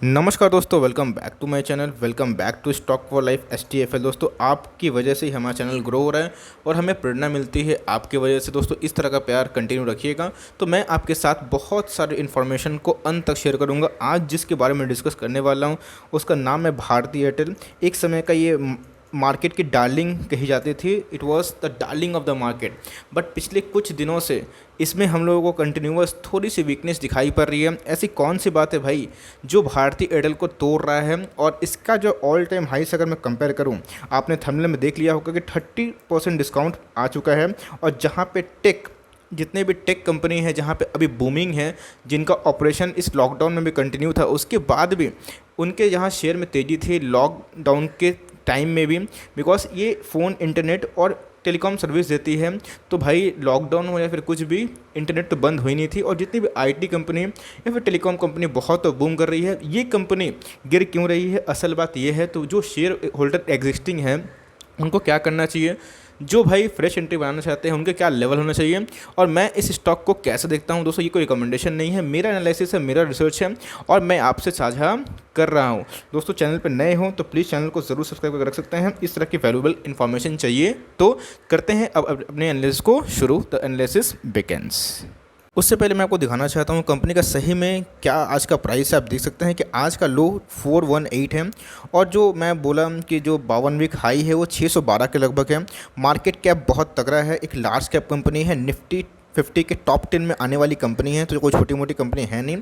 नमस्कार दोस्तों, welcome back to my channel. Welcome back to stock for life STFL। दोस्तों, आपकी वजह से ही हमारा चैनल ग्रो हो रहा है और हमें प्रेरणा मिलती है आपकी वजह से। दोस्तों, इस तरह का प्यार कंटिन्यू रखिएगा। तो मैं आपके साथ बहुत सारे इन्फॉर्मेशन को अंत तक शेयर करूंगा। आज जिसके बारे में डिस्कस करने वाला हूं उसका नाम है भारती एयरटेल। एक समय का ये मार्केट की डार्लिंग कही जाती थी। It was the darling of the market. But पिछले कुछ दिनों से इसमें हम लोगों को कंटिन्यूअस थोड़ी सी वीकनेस दिखाई पड़ रही है। ऐसी कौन सी बात है भाई जो भारती एयरटेल को तोड़ रहा है? और इसका जो ऑल टाइम हाई से अगर मैं कंपेयर करूं, आपने थंबनेल में देख लिया होगा कि 30% डिस्काउंट आ चुका है। और जहां पे जितने भी टेक कंपनी है जहाँ पे अभी बूमिंग है, जिनका ऑपरेशन इस लॉकडाउन में भी कंटिन्यू था, उसके बाद भी उनके यहाँ शेयर में तेज़ी थी लॉकडाउन के टाइम में भी। बिकॉज ये फ़ोन, इंटरनेट और टेलीकॉम सर्विस देती है। तो भाई लॉकडाउन हो या फिर कुछ भी, इंटरनेट तो बंद हुई नहीं थी। और जितनी भी IT कंपनी या फिर टेलीकॉम कंपनी बहुत बूम कर रही है, ये कंपनी गिर क्यों रही है? असल बात ये है, तो जो शेयर होल्डर एग्जिस्टिंग है उनको क्या करना चाहिए, जो भाई फ्रेश एंट्री बनाना चाहते हैं उनके क्या लेवल होना चाहिए, और मैं इस स्टॉक को कैसे देखता हूं। दोस्तों, ये कोई रिकमेंडेशन नहीं है, मेरा एनालिसिस है, मेरा रिसर्च है और मैं आपसे साझा कर रहा हूं। दोस्तों, चैनल पर नए हो तो प्लीज़ चैनल को ज़रूर सब्सक्राइब करके रख सकते हैं। इस तरह की वैल्यूएबल इन्फॉर्मेशन चाहिए तो करते हैं अब अपने एनालिसिस को शुरू। The analysis begins. उससे पहले मैं आपको दिखाना चाहता हूँ कंपनी का सही में क्या आज का प्राइस है। आप देख सकते हैं कि आज का लो 418 है और जो मैं बोला कि जो 52 वीक हाई है वो 612 के लगभग है। मार्केट कैप बहुत तगड़ा है, एक लार्ज कैप कंपनी है, निफ्टी 50 के टॉप 10 में आने वाली कंपनी है, तो कोई छोटी मोटी कंपनी है नहीं।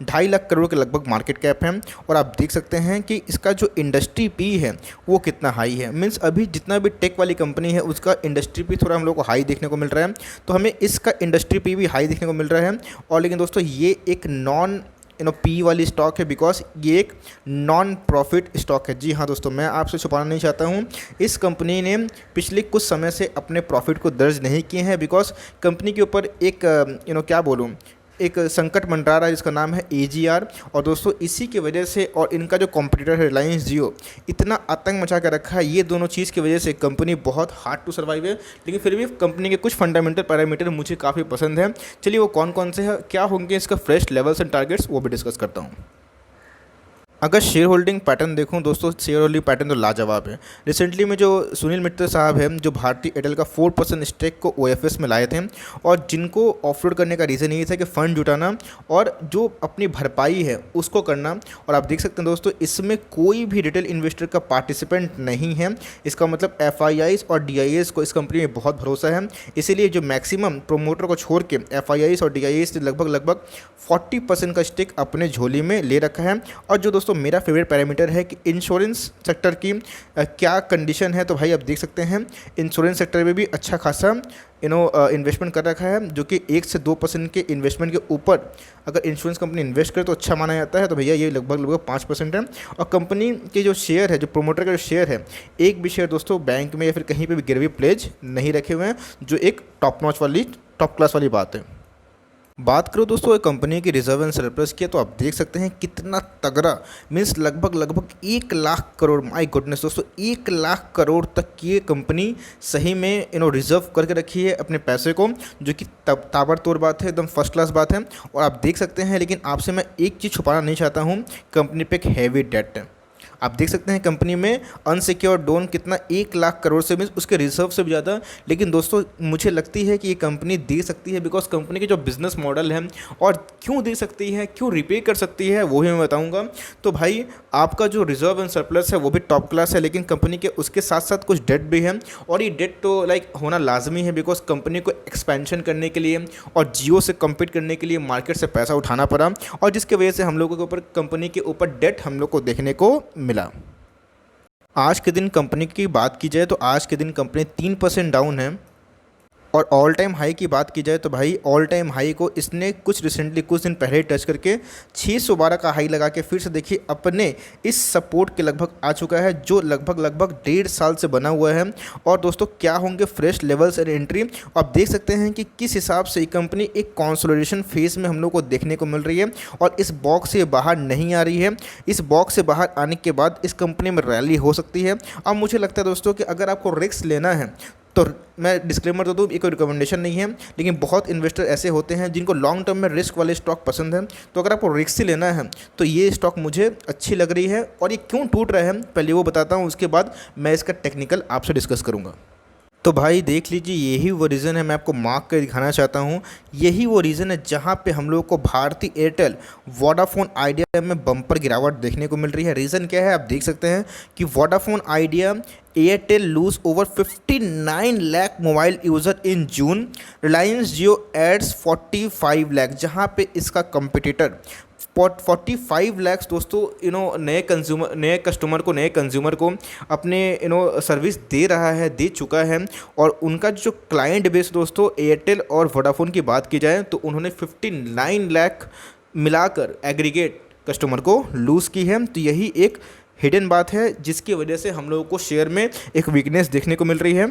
2.5 लाख करोड़ के लगभग मार्केट कैप है। और आप देख सकते हैं कि इसका जो इंडस्ट्री पी है वो कितना हाई है। मीन्स अभी जितना भी टेक वाली कंपनी है उसका इंडस्ट्री पी थोड़ा हम लोग को हाई देखने को मिल रहा है, तो हमें इसका इंडस्ट्री पी भी हाई देखने को मिल रहा है। और लेकिन दोस्तों, ये एक नॉन पी वाली स्टॉक है, बिकॉज ये एक नॉन प्रॉफिट स्टॉक है। जी हाँ दोस्तों, मैं आपसे छुपाना नहीं चाहता हूँ, इस कंपनी ने पिछले कुछ समय से अपने प्रॉफिट को दर्ज नहीं किए हैं। बिकॉज कंपनी के ऊपर एक क्या बोलूँ, एक संकट मंडरा रहा है जिसका नाम है AGR। और दोस्तों, इसी की वजह से और इनका जो कॉम्पिटिटर है रिलायंस जियो, इतना आतंक मचा कर रखा है। ये दोनों चीज़ की वजह से कंपनी बहुत हार्ड टू सर्वाइव है। लेकिन फिर भी कंपनी के कुछ फंडामेंटल पैरामीटर मुझे काफ़ी पसंद है। चलिए वो कौन कौन से हैं, क्या होंगे इसका फ्रेश लेवल्स एंड टारगेट्स, वो भी डिस्कस करता हूँ। अगर शेयर होल्डिंग पैटर्न देखूं दोस्तों, शेयर होल्डिंग पैटर्न तो लाजवाब है। रिसेंटली में जो सुनील मित्तल साहब हैं, जो भारती एयरटेल का 4% स्टेक को OFS में लाए थे, और जिनको ऑफलोड करने का रीज़न यही था कि फ़ंड जुटाना और जो अपनी भरपाई है उसको करना। और आप देख सकते हैं दोस्तों, इसमें कोई भी रिटेल इन्वेस्टर का पार्टिसिपेंट नहीं है। इसका मतलब FIIs और DIAs को इस कंपनी में बहुत भरोसा है। इसीलिए जो मैक्सिमम प्रोमोटर को छोड़ के FIIs और DIAs ने लगभग 40% का स्टेक अपने झोली में ले रखा है। और जो दोस्तों मेरा फेवरेट पैरामीटर है कि इंश्योरेंस सेक्टर की क्या कंडीशन है, तो भाई आप देख सकते हैं इंश्योरेंस सेक्टर में भी अच्छा खासा इन्वेस्टमेंट कर रखा है, जो कि 1 से 2% के इन्वेस्टमेंट के ऊपर अगर इंश्योरेंस कंपनी इन्वेस्ट करे तो अच्छा माना जाता है। तो भैया ये लगभग 5% है। और कंपनी के जो शेयर है, जो प्रोमोटर का जो शेयर है, एक भी शेयर दोस्तों बैंक में या फिर कहीं पर भी गिरवी प्लेज नहीं रखे हुए हैं, जो एक टॉप क्लास वाली बात है। बात करो दोस्तों कंपनी की रिजर्व एंड सरप्लस की, तो आप देख सकते हैं कितना तगड़ा, मीन्स लगभग 1 लाख करोड़। माय गुडनेस दोस्तों, 1 लाख करोड़ तक ये कंपनी सही में रिजर्व करके रखी है अपने पैसे को, जो कि ताबड़तोड़ बात है, एकदम फर्स्ट क्लास बात है। और आप देख सकते हैं, लेकिन आपसे मैं एक चीज़ छुपाना नहीं चाहता हूँ, कंपनी पे एक हैवी डेट है। आप देख सकते हैं कंपनी में अनसिक्योर्ड लोन कितना, 1 लाख करोड़ से, मीन्स उसके रिजर्व से भी ज़्यादा। लेकिन दोस्तों मुझे लगती है कि ये कंपनी दे सकती है, बिकॉज कंपनी के जो बिज़नेस मॉडल है, और क्यों दे सकती है, क्यों रिपे कर सकती है, वो भी मैं बताऊंगा। तो भाई आपका जो रिजर्व एंड सरप्लस है वो भी टॉप क्लास है, लेकिन कंपनी के उसके साथ साथ कुछ डेट भी है। और ये डेट तो होना लाजमी है, बिकॉज कंपनी को एक्सपेंशन करने के लिए और जियो से कम्पीट करने के लिए मार्केट से पैसा उठाना पड़ा, और जिसकी वजह से हम लोगों के ऊपर, कंपनी के ऊपर डेट हम लोग को देखने को मिला। आज के दिन कंपनी की बात की जाए तो आज के दिन कंपनी 3% डाउन है। और ऑल टाइम हाई की बात की जाए तो भाई ऑल टाइम हाई को इसने कुछ दिन पहले ही टच करके 612 का हाई लगा के फिर से देखिए अपने इस सपोर्ट के लगभग आ चुका है, जो लगभग 1.5 साल से बना हुआ है। और दोस्तों क्या होंगे फ्रेश लेवल्स एंड एंट्री, आप देख सकते हैं कि किस हिसाब से ये कंपनी एक कंसोलिडेशन फेज में हम लोग को देखने को मिल रही है, और इस बॉक्स से बाहर नहीं आ रही है। इस बॉक्स से बाहर आने के बाद इस कंपनी में रैली हो सकती है। अब मुझे लगता है दोस्तों कि अगर आपको रिस्क लेना है तो मैं डिस्क्लेमर तो दूँ, ये कोई रिकमेंडेशन नहीं है, लेकिन बहुत इन्वेस्टर ऐसे होते हैं जिनको लॉन्ग टर्म में रिस्क वाले स्टॉक पसंद है। तो अगर आपको रिस्क ही लेना है तो ये स्टॉक मुझे अच्छी लग रही है। और ये क्यों टूट रहा है पहले वो बताता हूँ, उसके बाद मैं इसका टेक्निकल आपसे डिस्कस करूँगा। तो भाई देख लीजिए, यही वो रीज़न है, मैं आपको मार्क कर दिखाना चाहता हूँ। यही वो रीज़न है जहाँ पे हम लोगों को भारती एयरटेल, वोडाफोन आइडिया में बम्पर गिरावट देखने को मिल रही है। रीज़न क्या है आप देख सकते हैं कि Vodafone Idea Airtel lose over 59 lakh mobile user in June, Reliance Jio adds 45 lakh, जहाँ पे इसका कंपटीटर 45 लैक्स दोस्तों नए कंज्यूमर को अपने सर्विस दे रहा है, दे चुका है। और उनका जो क्लाइंट बेस दोस्तों एयरटेल और वोडाफोन की बात की जाए तो उन्होंने 59 लाख मिलाकर एग्रीगेट कस्टमर को लूज़ की है। तो यही एक हिडन बात है जिसकी वजह से हम लोगों को शेयर में एक वीकनेस देखने को मिल रही है।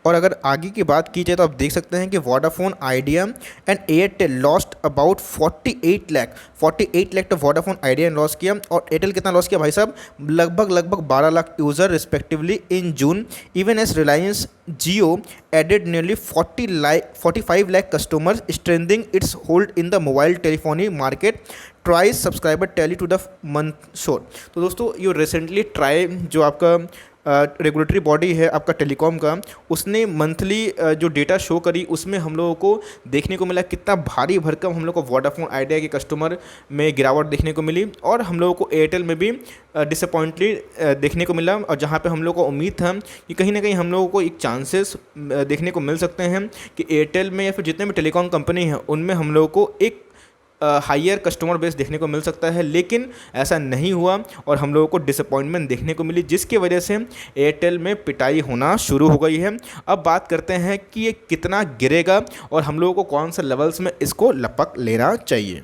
और अगर आगे की बात की जाए तो आप देख सकते हैं कि Vodafone idea and Airtel lost about 48 lakh तो वोडाफोन आइडिया ने लॉस किया, और एयरटेल कितना लॉस किया भाई साहब, लगभग 12 lakh user respectively in June. Even as Reliance Jio added nearly 45 lakh customers, strengthening its hold in the mobile telephony market, TRAI subscriber tally to the month shows. तो दोस्तों ये रिसेंटली ट्राई जो आपका रेगुलेटरी बॉडी है आपका टेलीकॉम का, उसने मंथली जो डेटा शो करी उसमें हम लोगों को देखने को मिला कितना भारी भरकम हम लोग को वोडाफोन आइडिया के कस्टमर में गिरावट देखने को मिली, और हम लोगों को एयरटेल में भी डिसअपॉइंटली देखने को मिला। और जहाँ पे हम लोग को उम्मीद था कि कहीं ना कहीं हम लोगों को एक चांसेस देखने को मिल सकते हैं कि एयरटेल में या फिर जितने भी टेलीकॉम कंपनी हैं उनमें हम लोगों को एक हायर कस्टमर बेस देखने को मिल सकता है, लेकिन ऐसा नहीं हुआ और हम लोगों को डिसअपॉइंटमेंट देखने को मिली, जिसकी वजह से एयरटेल में पिटाई होना शुरू हो गई है। अब बात करते हैं कि ये कितना गिरेगा और हम लोगों को कौन से लेवल्स में इसको लपक लेना चाहिए।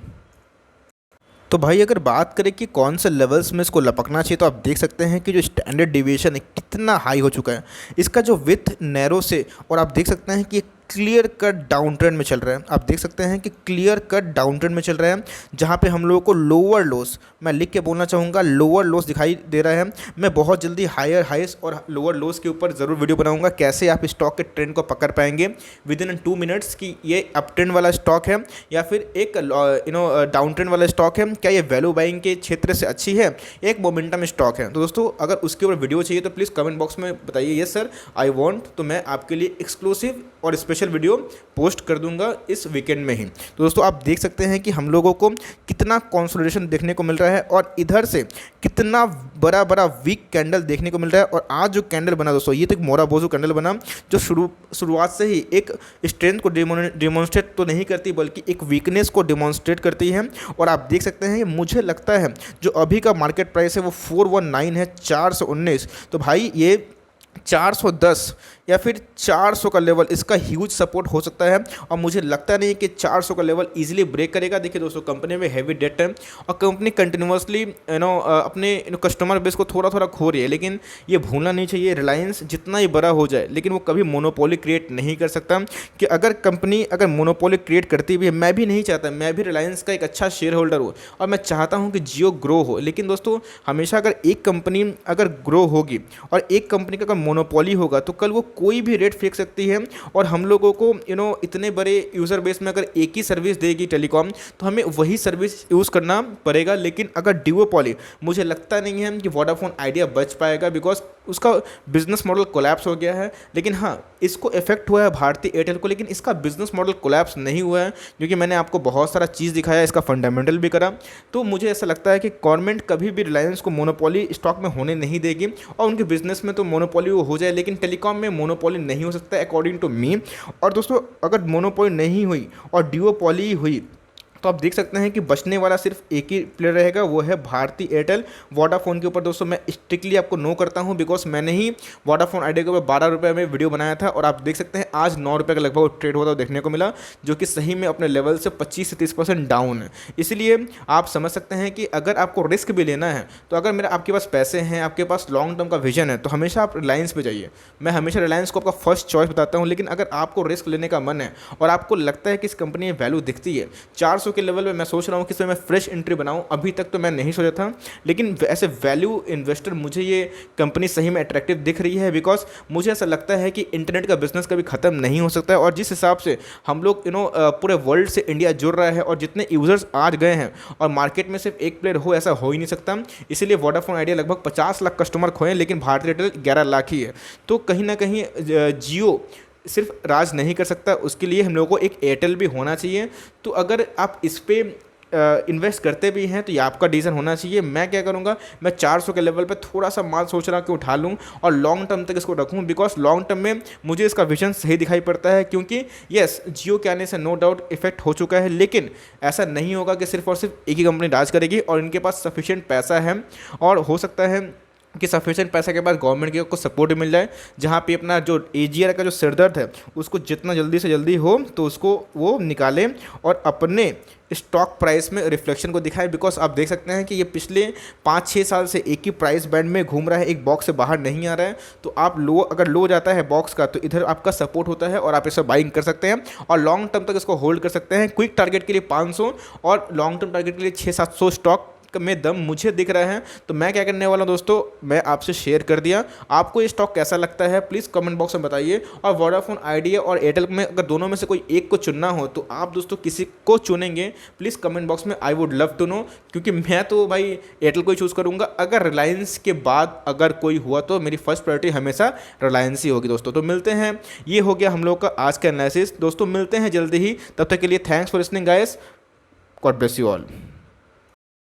तो भाई अगर बात करें कि कौन से लेवल्स में इसको लपकना चाहिए, तो आप देख सकते हैं कि जो स्टैंडर्ड डिविएशन है कितना हाई हो चुका है, इसका जो विथ नैरो से, और आप देख सकते हैं कि क्लियर कट डाउन ट्रेंड में चल रहा है। आप देख सकते हैं कि क्लियर कट डाउन ट्रेंड में चल रहा है, जहाँ पे हम लोगों को लोअर लॉस, मैं लिख के बोलना चाहूँगा, लोअर लॉस दिखाई दे रहा है। मैं बहुत जल्दी हायर हाइस और लोअर लॉस के ऊपर ज़रूर वीडियो बनाऊंगा, कैसे आप स्टॉक के ट्रेंड को पकड़ पाएंगे विद इन 2 मिनट्स कि ये अप ट्रेंड वाला स्टॉक है या फिर एक डाउन ट्रेंड वाला स्टॉक है, क्या ये वैल्यू बाइंग के क्षेत्र से अच्छी है, एक मोमेंटम स्टॉक है। तो दोस्तों अगर उसके ऊपर वीडियो चाहिए तो प्लीज़ कमेंट बॉक्स में बताइए, यस सर आई वॉन्ट, तो मैं आपके लिए एक्सक्लूसिव और स्पेशल वीडियो पोस्ट कर दूंगा इस वीकेंड में ही। तो दोस्तों आप देख सकते हैं कि हम लोगों को कितना कंसोलिडेशन देखने को मिल रहा है और इधर से कितना बड़ा बड़ा वीक कैंडल देखने को मिल रहा है। और आज जो कैंडल बना दोस्तों, ये तो एक मोराबोजू कैंडल बना जो शुरुआत से ही एक स्ट्रेंथ को डिमॉन्स्ट्रेट तो नहीं करती बल्कि एक वीकनेस को डिमॉन्स्ट्रेट करती है। और आप देख सकते हैं मुझे लगता है जो अभी का मार्केट प्राइस है वो 419 है, 419। तो भाई ये 410 या फिर 400 का लेवल इसका ह्यूज सपोर्ट हो सकता है, और मुझे लगता नहीं कि 400 का लेवल इजीली ब्रेक करेगा। देखिए दोस्तों कंपनी में हैवी डेट है और कंपनी कंटिन्यूसली अपने कस्टमर बेस को थोड़ा थोड़ा खो रही है, लेकिन ये भूलना नहीं चाहिए रिलायंस जितना ही बड़ा हो जाए लेकिन वो कभी मोनोपोली क्रिएट नहीं कर सकता। कि अगर कंपनी अगर मोनोपोली क्रिएट करती भी है, मैं भी नहीं चाहता, मैं भी रिलायंस का एक अच्छा शेयर होल्डर हूँ और मैं चाहता हूँ कि जियो ग्रो हो, लेकिन दोस्तों हमेशा अगर एक कंपनी अगर ग्रो होगी और एक कंपनी का अगर मोनोपोली होगा तो कल वो कोई भी रेट फेंक सकती है। और हम लोगों को इतने बड़े यूज़र बेस में अगर एक ही सर्विस देगी टेलीकॉम तो हमें वही सर्विस यूज़ करना पड़ेगा। लेकिन अगर ड्यूओपोली, मुझे लगता नहीं है कि वोडाफोन आइडिया बच पाएगा बिकॉज उसका बिजनेस मॉडल कोलैप्स हो गया है। लेकिन हाँ इसको इफेक्ट हुआ है भारतीय एयरटेल को, लेकिन इसका बिजनेस मॉडल कोलैप्स नहीं हुआ है क्योंकि मैंने आपको बहुत सारा चीज़ दिखाया, इसका फंडामेंटल भी करा। तो मुझे ऐसा लगता है कि गवर्नमेंट कभी भी रिलायंस को मोनोपोली स्टॉक में होने नहीं देगी, और उनके बिजनेस में तो मोनोपोली वो हो जाए लेकिन टेलीकॉम में मोनोपोली नहीं हो सकता अकॉर्डिंग टू मी। और दोस्तों अगर मोनोपोली नहीं हुई और ड्यूओपोली हुई तो आप देख सकते हैं कि बचने वाला सिर्फ एक ही प्लेयर रहेगा, वो है भारती एयरटेल। वोडाफोन के ऊपर दोस्तों मैं स्ट्रिक्टली आपको नो करता हूं बिकॉज मैंने ही वोडाफोन आइडिया के ऊपर 12 रुपये में वीडियो बनाया था और आप देख सकते हैं आज 9 रुपये का लगभग ट्रेड होता देखने को मिला, जो कि सही में अपने लेवल से 25 से 30% डाउन है। इसलिए आप समझ सकते हैं कि अगर आपको रिस्क भी लेना है तो अगर मेरा आपके पास पैसे हैं, आपके पास लॉन्ग टर्म का विजन है तो हमेशा आप रिलायंस पे जाइए। मैं हमेशा रिलायंस को आपका फर्स्ट चॉइस बताता हूँ, लेकिन अगर आपको रिस्क लेने का मन है और आपको लगता है कि इस कंपनी में वैल्यू दिखती है, 400 400 के लेवल पे मैं सोच रहा हूँ कि इसमें मैं फ्रेश एंट्री बनाऊँ। अभी तक तो मैं नहीं सोचा था, लेकिन ऐसे वैल्यू इन्वेस्टर मुझे ये कंपनी सही में अट्रैक्टिव दिख रही है, बिकॉज मुझे ऐसा लगता है कि इंटरनेट का बिजनेस कभी ख़त्म नहीं हो सकता है। और जिस हिसाब से हम लोग पूरे वर्ल्ड से इंडिया जुड़ रहा है और जितने यूज़र्स आज गए हैं और मार्केट में सिर्फ एक प्लेयर हो, ऐसा हो ही नहीं सकता। इसीलिए वोडाफोन आइडिया लगभग 50 लाख कस्टमर खोए, लेकिन भारतीय एयरटेल 11 लाख ही है। तो कहीं ना कहीं जियो सिर्फ राज नहीं कर सकता, उसके लिए हम लोगों को एक एयरटेल भी होना चाहिए। तो अगर आप इस पर इन्वेस्ट करते भी हैं तो ये आपका डिसीजन होना चाहिए। मैं क्या करूँगा, मैं 400 के लेवल पे थोड़ा सा माल सोच रहा हूँ कि उठा लूँ और लॉन्ग टर्म तक इसको रखूँ, बिकॉज लॉन्ग टर्म में मुझे इसका विजन सही दिखाई पड़ता है। क्योंकि येस, जियो के आने से नो डाउट इफेक्ट हो चुका है, लेकिन ऐसा नहीं होगा कि सिर्फ और सिर्फ एक ही कंपनी राज करेगी। और इनके पास सफिशिएंट पैसा है और हो सकता है कि सफिशिएंट पैसा के बाद गवर्नमेंट की कुछ सपोर्ट मिल जाए, जहाँ पे अपना जो एजीआर का जो सिरदर्द है उसको जितना जल्दी से जल्दी हो तो उसको वो निकालें और अपने स्टॉक प्राइस में रिफ्लेक्शन को दिखाएं। बिकॉज आप देख सकते हैं कि ये पिछले 5-6 साल से एक ही प्राइस बैंड में घूम रहा है, एक बॉक्स से बाहर नहीं आ रहा है। तो आप लो, अगर लो जाता है बॉक्स का तो इधर आपका सपोर्ट होता है और आप इसे बाइंग कर सकते हैं और लॉन्ग टर्म तक इसको होल्ड कर सकते हैं। क्विक टारगेट के लिए 500 और लॉन्ग टर्म टारगेट के लिए 600-700 स्टॉक में दम मुझे दिख रहा है। तो मैं क्या करने वाला हूं दोस्तों, मैं आपसे शेयर कर दिया। आपको ये स्टॉक कैसा लगता है प्लीज़ कमेंट बॉक्स में बताइए। और वोडाफोन आइडिया और एयरटेल में अगर दोनों में से कोई एक को चुनना हो तो आप दोस्तों किसी को चुनेंगे प्लीज़ कमेंट बॉक्स में, I would love to know. क्योंकि मैं तो भाई एयरटेल को ही चूज़ करूँगा। अगर रिलायंस के बाद अगर कोई हुआ तो मेरी फर्स्ट प्रायोरिटी हमेशा रिलायंस ही होगी दोस्तों। तो मिलते हैं, ये हो गया हम लोग का आज का एनालिसिस दोस्तों। मिलते हैं जल्दी ही, तब तक के लिए thanks for listening guys, God bless you all.